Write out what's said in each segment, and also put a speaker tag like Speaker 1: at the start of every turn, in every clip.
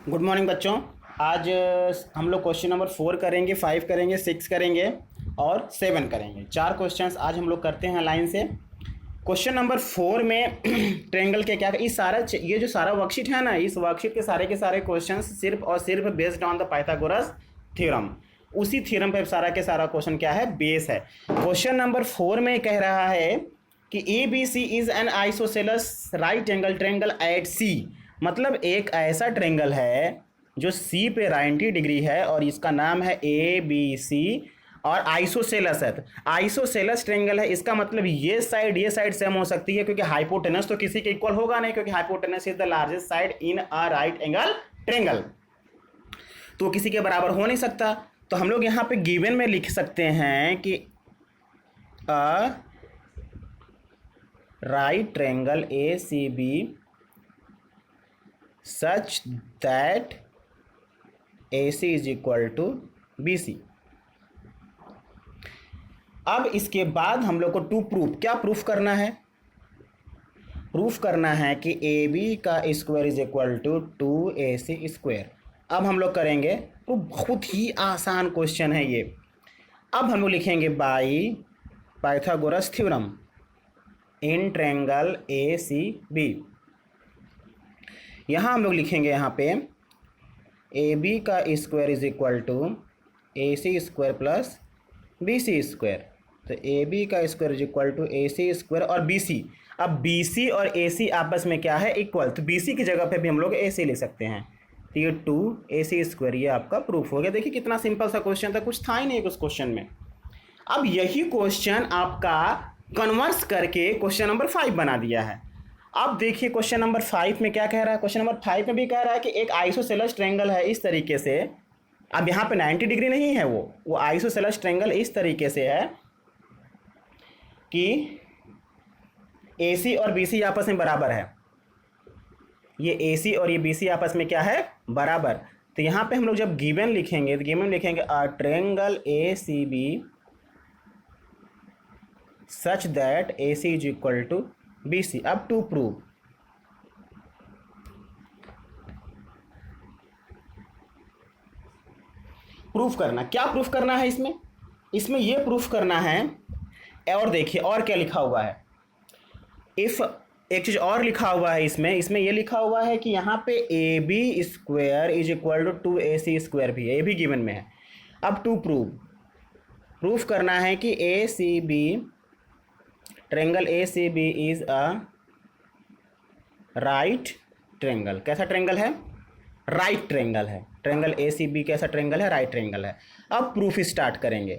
Speaker 1: Good morning बच्चों। आज हम लोग क्वेश्चन नंबर 4 करेंगे, 5 करेंगे, 6 करेंगे और 7 करेंगे। 4 क्वेश्चंस आज हम लोग करते हैं लाइन से। क्वेश्चन नंबर 4 में ट्रायंगल के क्या, इस सारा ये जो सारा वर्कशीट है ना, इस वर्कशीट के सारे क्वेश्चंस सिर्फ और सिर्फ based on the Pythagoras theorem. उसी थ्योरम पे सारा के सारा क्वेश्चन क्या है, बेस है। क्वेश्चन नंबर 4 में कह रहा है कि A B C is an isosceles right angle triangle at C. मतलब एक ऐसा ट्रायंगल है जो सी पे 90 डिग्री है और इसका नाम है ए बी सी और आइसोसेलस है। आइसोसेलस ट्रायंगल है, इसका मतलब ये साइड सेम हो सकती है क्योंकि हाइपोटेनस तो किसी के इक्वल होगा नहीं, क्योंकि hypotenuse is the largest side in a right angle triangle, तो किसी के बराबर हो नहीं सकता। तो हम लोग यहाँ पे गिवन में लिख सकते हैं कि a right triangle A C B such that AC is equal to BC। अब इसके बाद हम लोग को टू प्रूफ, क्या प्रूफ करना है? प्रूफ करना है कि AB का square is equal to 2AC square. अब हम लोग करेंगे तो बहुत ही आसान क्वेश्चन है ये। अब हम लोग लिखेंगे by Pythagoras theorem in triangle ACB। यहाँ हम लोग लिखेंगे यहाँ पे ए बी का square is equal to A C square plus B C square. तो ए बी का square is equal to A C square और बी सी। अब बी सी और ए सी आपस में क्या है, इक्वल। तो बी सी की जगह पे भी हम लोग ए सी ले सकते हैं। तो ये 2AC स्क्वायर, ये आपका प्रूफ हो गया। देखिए कितना सिंपल सा क्वेश्चन था, कुछ था ही नहीं उस क्वेश्चन में। अब यही क्वेश्चन आपका कन्वर्स करके क्वेश्चन नंबर 5 बना दिया है। अब देखिए क्वेश्चन नंबर 5 में क्या कह रहा है। क्वेश्चन नंबर 5 में भी कह रहा है कि एक आइसोसेलस ट्रायंगल है इस तरीके से। अब यहाँ पे 90 डिग्री नहीं है, वो आइसोसेलस ट्रायंगल इस तरीके से है कि AC और BC आपस में बराबर है। ये AC और ये BC आपस में क्या है, बराबर। तो यहाँ पे हम लोग जब गिवन लिखेंगे तो गिवन लिखेंगे a triangle ACB such that AC is equal to BC। अब टू प्रूव, प्रूफ करना, क्या प्रूफ करना है इसमें ये प्रूफ करना है। और देखिए और क्या लिखा हुआ है, इफ एक चीज और लिखा हुआ है इसमें ये लिखा हुआ है कि यहाँ पे A B square is equal to 2AC square भी है, ये भी गिवन में है। अब टू प्रूफ करना है कि ACB triangle ACB is a right triangle. कैसा ट्रायंगल है, राइट ट्रायंगल है। ट्रायंगल ACB कैसा ट्रायंगल है, राइट ट्रायंगल है। अब प्रूफ स्टार्ट करेंगे।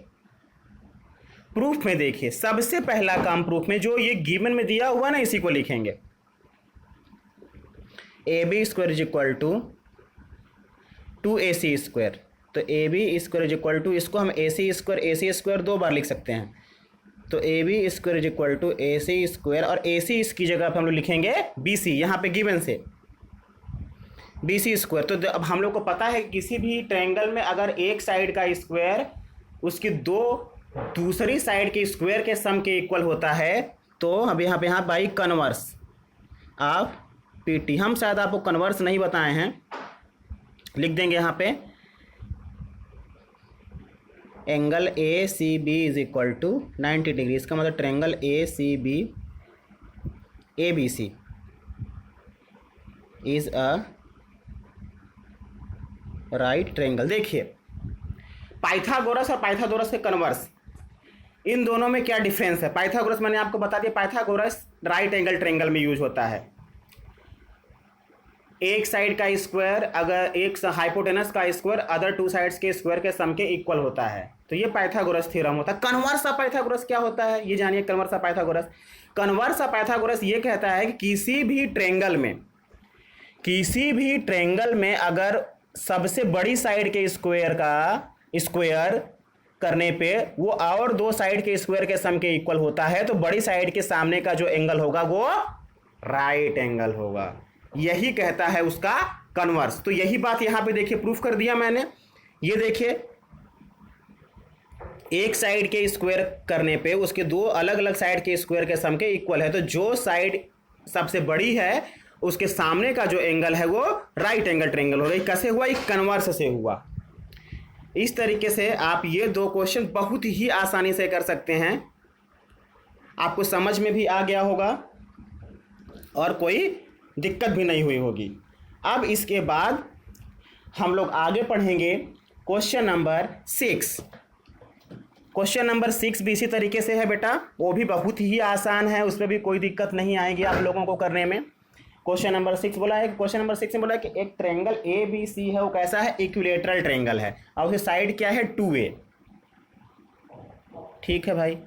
Speaker 1: प्रूफ में देखिए सबसे पहला काम, प्रूफ में जो ये गिवन में दिया हुआ ना इसी को लिखेंगे। AB square is equal to 2AC square. तो AB square is equal to, इसको हम AC स्क्वायर 2 बार लिख सकते हैं। तो AB square is equal to AC square और AC इसकी जगह पे हम लोग लिखेंगे BC, यहाँ पे गिवन से BC स्क्वायर। तो अब हम लोग को पता है कि किसी भी ट्रायंगल में अगर एक साइड का स्क्वायर उसकी दूसरी साइड के स्क्वायर के सम के इक्वल होता है, तो अब यहाँ बाई कन्वर्स ऑफ PT। हम शायद आपको कन्वर्स नहीं बताए हैं, लिख देंगे यहाँ पे angle ACB is equal to 90 degree. इसका मतलब triangle ACB ABC is a right triangle. देखिए पाइथागोरस और पाइथागोरस के कन्वर्स, इन दोनों में क्या डिफरेंस है। पाइथागोरस मैंने आपको बता दिया, पाइथागोरस राइट एंगल ट्रायंगल में यूज होता है। एक साइड का स्क्वायर अगर एक हाइपोटेनस का स्क्वायर अदर टू साइड्स के स्क्वायर के सम के इक्वल होता है, तो ये पाइथागोरस थ्योरम होता है। कन्वर्स ऑफ पाइथागोरस क्या होता है ये जानिए। कन्वर्स ऑफ पाइथागोरस ये कहता है कि किसी भी ट्रायंगल में अगर सबसे बड़ी साइड के स्क्वायर करने पे वो और दो साइड के स्क्वायर के सम के इक्वल होता है, तो बड़ी साइड के सामने का जो एंगल होगा वो राइट एंगल होगा। यही कहता है उसका कन्वर्स। तो यही बात यहां पे देखिए प्रूफ कर दिया मैंने। ये देखिए एक साइड के स्क्वायर करने पे उसके दो अलग अलग साइड के स्क्वायर के सम के इक्वल है, तो जो साइड सबसे बड़ी है उसके सामने का जो एंगल है वो राइट एंगल ट्रायंगल होगा। कैसे हुआ? ये कन्वर्स से हुआ। इस तरीके से आप ये दो क्वेश्चन बहुत ही आसानी से कर सकते हैं। आपको समझ में भी आ गया होगा और कोई दिक्कत भी नहीं हुई होगी। अब इसके बाद हम लोग आगे पढ़ेंगे क्वेश्चन नंबर 6। क्वेश्चन नंबर 6 भी इसी तरीके से है बेटा, वो भी बहुत ही आसान है, उसमें भी कोई दिक्कत नहीं आएगी आप लोगों को करने में। क्वेश्चन नंबर 6 बोला है, क्वेश्चन नंबर 6 में बोला है कि एक ट्रायंगल ए बी सी है, वो कैसा है? इक्विलेटरल ट्रायंगल है और उसकी साइड क्या है? 2a। ठीक है भाई,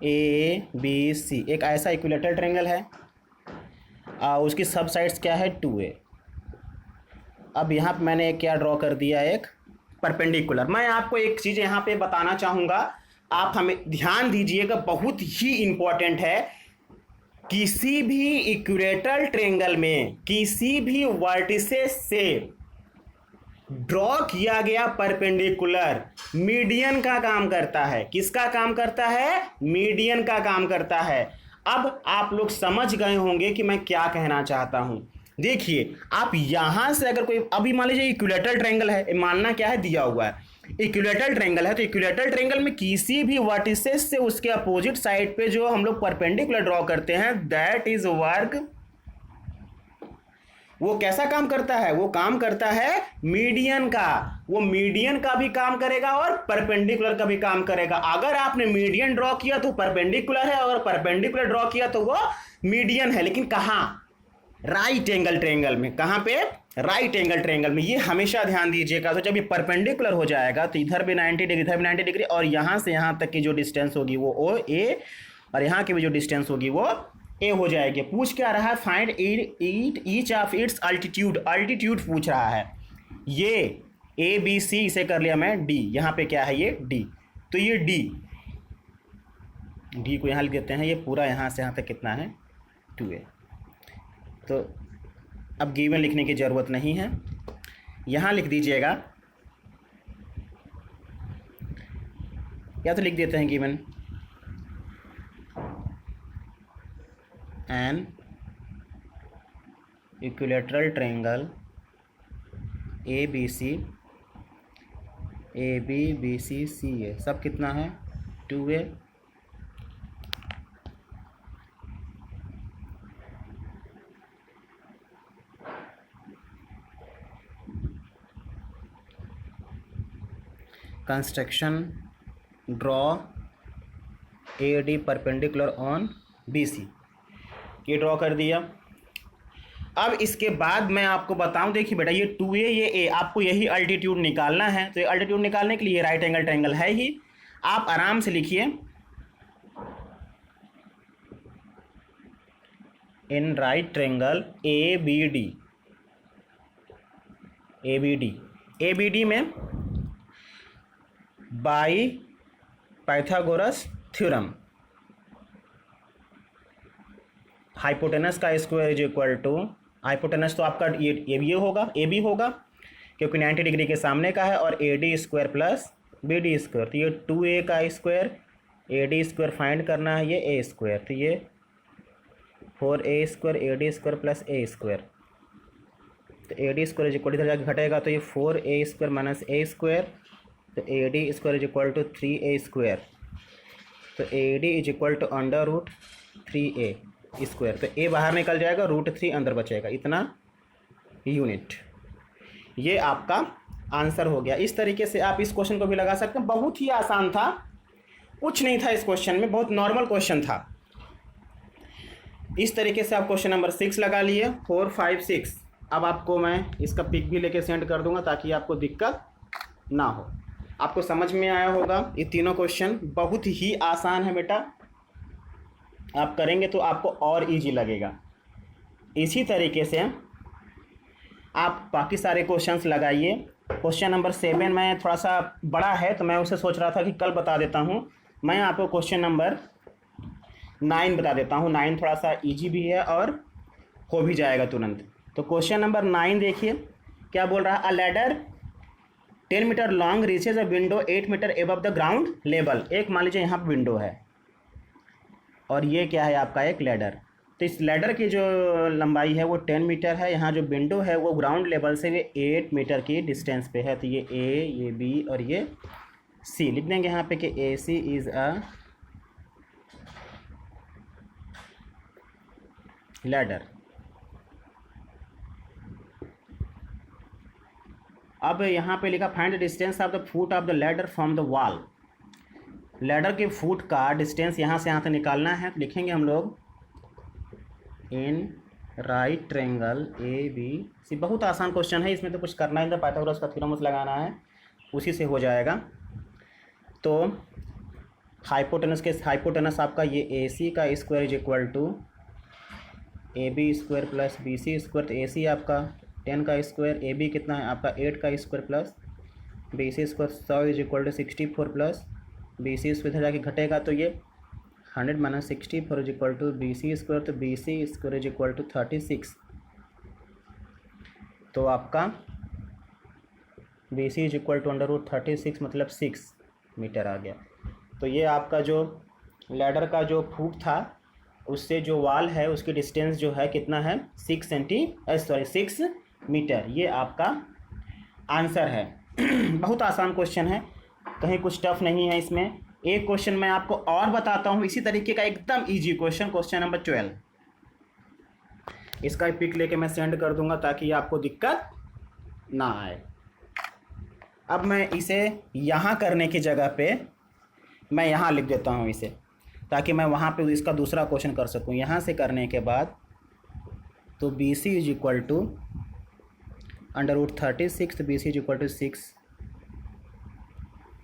Speaker 1: ए बी सी एक ऐसा इक्विलेटरल ट्रायंगल है और उसकी सब साइड्स क्या है? 2a। अब यहाँ पे मैंने क्या ड्रॉ कर दिया? एक परपेंडिकुलर। मैं आपको एक चीज़ यहाँ पे बताना चाहूँगा, आप हमें ध्यान दीजिएगा, बहुत ही इम्पोर्टेंट है। किसी भी इक्वेटरल ट्रायंगल में किसी भी वर्टिसेस से ड्रॉ किया गया परपेंडिकुलर मीडियन का काम करता है। किसका काम करता है? मीडियन का काम करता है। अब आप लोग समझ गए होंगे कि मैं क्या कहना चाहता हूं। देखिए, आप यहां से अगर कोई, अभी मान लीजिए इक्विलेटरल ट्रायंगल है, मानना क्या है? दिया हुआ है इक्विलेटरल ट्रायंगल है, तो इक्विलेटरल ट्रायंगल में किसी भी वर्टिसेस से उसके अपोजिट साइड पे जो हम लोग परपेंडिकुलर ड्रॉ करते हैं, दैट इज वर्ग। वो कैसा काम करता है? वो काम करता है मीडियन का। वो मीडियन का भी काम करेगा और परपेंडिकुलर का भी काम करेगा। अगर आपने मीडियन ड्रॉ किया तो परपेंडिकुलर है, और परपेंडिकुलर ड्रॉ किया तो वो मीडियन है। लेकिन कहां? राइट एंगल ट्रायंगल में। कहां पे? राइट एंगल ट्रायंगल में। ये हमेशा ध्यान दीजिएगा। तो जब ये परपेंडिकुलर हो जाएगा तो इधर भी 90 डिग्री, इधर भी 90 डिग्री, और यहां से यहां तक की जो डिस्टेंस होगी वो ओ ए, और यहां की भी जो डिस्टेंस होगी वो ए हो जाएगी। पूछ क्या रहा है? Find each of its altitude. Altitude पूछ रहा है। ये ए बी सी इसे कर लिया मैं डी, यहाँ पे क्या है? ये डी। तो ये डी को यहाँ लिख देते हैं। ये पूरा यहाँ से यहाँ तक कितना है? 2a। तो अब गिवन लिखने की ज़रूरत नहीं है, यहाँ लिख दीजिएगा, या तो लिख देते हैं given an equilateral triangle A B C C A, सब कितना है? 2a। Construction draw A D perpendicular on B C, ये ड्रॉ कर दिया। अब इसके बाद मैं आपको बताऊं, देखिए बेटा, ये 2a ये a, आपको यही अल्टीट्यूड निकालना है। तो ये अल्टीट्यूड निकालने के लिए राइट एंगल ट्रायंगल है ही। आप आराम से लिखिए, in right triangle A B D में बाई पाइथागोरस थ्योरम हाइपोटेनस का square is equal to, hypotenuse तो आपका ये होगा, ए बी होगा, क्योंकि 90 डिग्री के सामने का है, और A D square plus B D square. तो ये 2a का square, A D square find करना है, ये ए स्क्वायर। तो ये 4a square A D square plus A square. तो A D square is equal इधर जाके घटेगा, तो ये 4a square minus A square. तो A D square is equal to 3a square. तो A D is equal to under root 3a square. तो a बाहर निकल जाएगा, √3 अंदर बचेगा, इतना यूनिट। ये आपका आंसर हो गया। इस तरीके से आप इस क्वेश्चन को भी लगा सकते हैं। बहुत ही आसान था, कुछ नहीं था इस क्वेश्चन में, बहुत नॉर्मल क्वेश्चन था। इस तरीके से आप क्वेश्चन नंबर 6 लगा लिए, 4, 5, 6। अब आपको मैं इसका पिक भी लेके सेंड कर दूंगा ताकि आपको दिक्कत ना हो। आपको समझ में आया होगा। ये तीनों क्वेश्चन बहुत ही आसान है बेटा, आप करेंगे तो आपको और इजी लगेगा। इसी तरीके से आप बाकी सारे क्वेश्चंस लगाइए। क्वेश्चन नंबर 7 में थोड़ा सा बड़ा है, तो मैं उसे सोच रहा था कि कल बता देता हूँ। मैं आपको क्वेश्चन नंबर 9 बता देता हूँ। 9 थोड़ा सा इजी भी है और हो भी जाएगा तुरंत। तो क्वेश्चन नंबर 9 देखिए क्या बोल रहा है। A ladder 10 metre long reaches a window 8 metre above the ground level. एक मान लीजिए यहाँ पर विंडो है और ये क्या है आपका? एक लैडर। तो इस लैडर की जो लंबाई है वो 10 मीटर है। यहाँ जो विंडो है वो ग्राउंड लेवल से 8 मीटर की डिस्टेंस पे है। तो ये ए, ये बी और ये सी लिख देंगे यहाँ पे कि ए सी इज़ अ लैडर। अब यहाँ पे लिखा find the distance of the foot of the ladder from the wall. Ladder के फुट का डिस्टेंस यहाँ से यहाँ तक निकालना है। तो लिखेंगे हम लोग in right triangle A B C. बहुत आसान क्वेश्चन है, इसमें तो कुछ करना ही नहीं, पाइथागोरस का थ्योरम लगाना है, उसी से हो जाएगा। तो हाइपोटेनस आपका ये ए सी का square is equal to A B square plus B C square. तो ए सी आपका 10 का स्क्वायर, ए बी कितना है आपका 8 का square plus B C square 100 is equal to 64 plus B C square जाके घटेगा तो ये 100 minus 64 is equal to B C square. तो B C square is equal to 36। तो आपका B C is equal to √36 मतलब 6 मीटर आ गया। तो ये आपका जो लैडर का जो फुट था उससे जो वॉल है उसकी डिस्टेंस जो है कितना है 6 मीटर। ये आपका आंसर है। बहुत आसान क्वेश्चन है, कहीं कुछ टफ नहीं है इसमें। एक क्वेश्चन मैं आपको और बताता हूँ इसी तरीके का, एकदम इजी क्वेश्चन नंबर 12। इसका पिक लेके मैं सेंड कर दूंगा ताकि आपको दिक्कत ना आए। अब मैं इसे यहाँ करने की जगह पे मैं यहाँ लिख देता हूँ इसे, ताकि मैं वहाँ पे इसका दूसरा क्वेश्चन कर सकूँ। यहाँ से करने के बाद तो B C is equal to √36, तो B C is equal to 6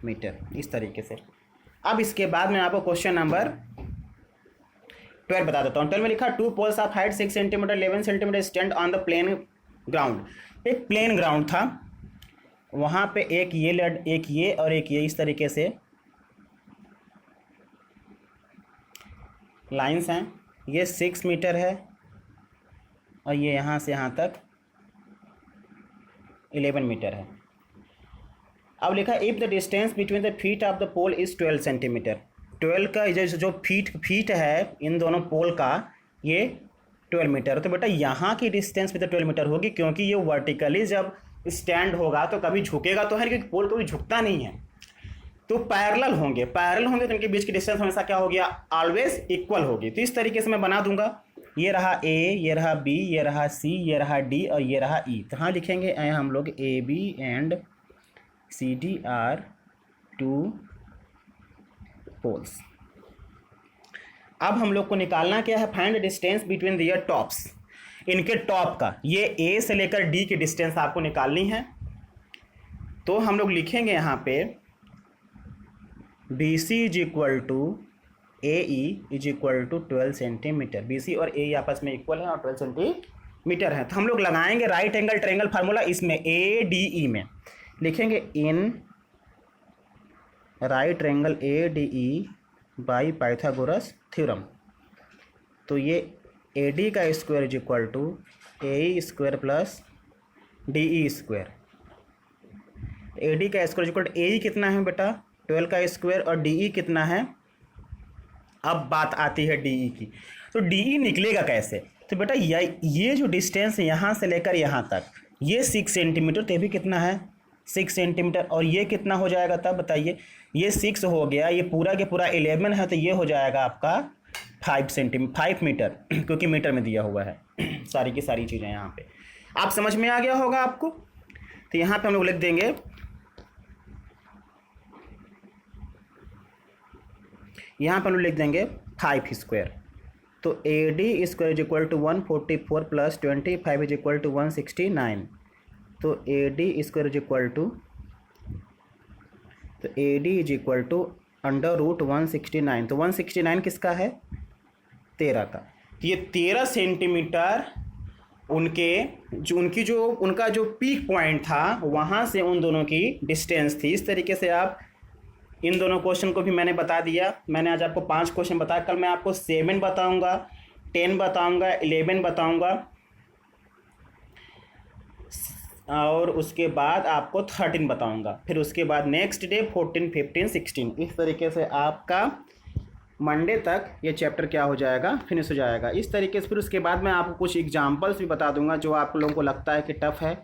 Speaker 1: metre, इस तरीके से। अब इसके बाद मैं आपको क्वेश्चन नंबर 12 बता देता हूँ। 12 में लिखा 2 poles of height 6 centimetre 11 centimetre stand on the plane ground. एक प्लेन ग्राउंड था, वहाँ पे एक ये और एक ये इस तरीके से लाइंस हैं। ये 6 मीटर है और ये यहाँ से यहाँ तक 11 मीटर है। अब लिखा if the distance between the feet of the pole is 12 centimetre. 12 का जो फीट है इन दोनों पोल का ये 12 मीटर। तो बेटा यहाँ की डिस्टेंस भी तो 12 मीटर होगी, क्योंकि ये वर्टिकली जब स्टैंड होगा तो कभी झुकेगा तो है, क्योंकि पोल कभी झुकता नहीं है। तो पैरेलल होंगे तो इनके बीच की डिस्टेंस हमेशा क्या हो गया, ऑलवेज इक्वल होगी। तो इस तरीके से मैं बना दूंगा, ये रहा ए, ये रहा बी, ये रहा सी, ये रहा डी और ये रहा ई। तो हाँ लिखेंगे हम लोग A B and C D are 2 poles. अब हम लोग को निकालना क्या है, find distance between their tops. इनके टॉप का ये ए से लेकर डी की डिस्टेंस आपको निकालनी है। तो हम लोग लिखेंगे यहाँ पे B C is equal to A E is equal to 12 centimetre. B C और ए आपस में इक्वल है और 12 सेंटीमीटर है। तो हम लोग लगाएंगे राइट एंगल ट्रायंगल फार्मूला इसमें ए डी ई में। लिखेंगे in right angle A D E by Pythagoras theorem. तो ये ए डी का square is equal to A square plus D E square. A D का square is equal to A कितना है बेटा 12 का स्क्वायर और डी ई कितना है। अब बात आती है डी ई की। तो डी ई निकलेगा कैसे, तो बेटा ये जो डिस्टेंस है यहाँ से लेकर यहाँ तक ये 6 सेंटीमीटर, तो ये भी कितना है 6 सेंटीमीटर। और ये कितना हो जाएगा तब बताइए, ये 6 हो गया, ये पूरा के पूरा 11 है, तो ये हो जाएगा आपका 5 मीटर, क्योंकि मीटर में दिया हुआ है सारी की सारी चीज़ें यहाँ पे। आप समझ में आ गया होगा आपको। तो यहाँ पे हम लोग लिख देंगे यहाँ पर हम लिख देंगे 5 स्क्वायर। तो A D square is equal to 144 प्लस 25 इज इक्वल टू 169। तो A D square is equal to √169। तो 169 किसका है 13 का। तो ये 13 सेंटीमीटर उनका जो पीक पॉइंट था वहाँ से उन दोनों की डिस्टेंस थी। इस तरीके से आप इन दोनों क्वेश्चन को भी मैंने बता दिया। मैंने आज आपको 5 क्वेश्चन बताया, कल मैं आपको 7 बताऊंगा, 10 बताऊंगा, 11 बताऊंगा और उसके बाद आपको 13 बताऊंगा। फिर उसके बाद नेक्स्ट डे 14, 15, 16। इस तरीके से आपका मंडे तक ये चैप्टर क्या हो जाएगा, फिनिश हो जाएगा। इस तरीके से फिर उसके बाद मैं आपको कुछ एग्जाम्पल्स भी बता दूंगा जो आप लोगों को लगता है कि टफ़ है।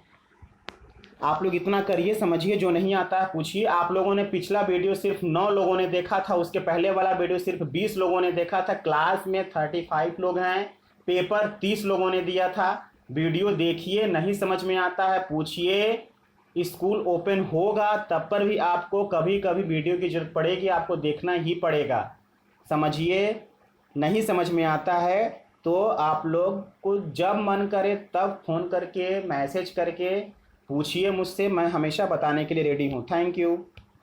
Speaker 1: आप लोग इतना करिए, समझिए, जो नहीं आता है पूछिए। आप लोगों ने पिछला वीडियो सिर्फ 9 लोगों ने देखा था, उसके पहले वाला वीडियो सिर्फ 20 लोगों ने देखा था। क्लास में 35 लोग हैं, पेपर 30 लोगों ने दिया था। वीडियो देखिए, नहीं समझ में आता है पूछिए। स्कूल ओपन होगा तब पर भी आपको कभी कभी वीडियो की ज़रूरत पड़ेगी, आपको देखना ही पड़ेगा। समझिए, नहीं समझ में आता है तो आप लोग को जब मन करे तब फ़ोन करके मैसेज करके पूछिए मुझसे, मैं हमेशा बताने के लिए रेडी हूँ। Thank you.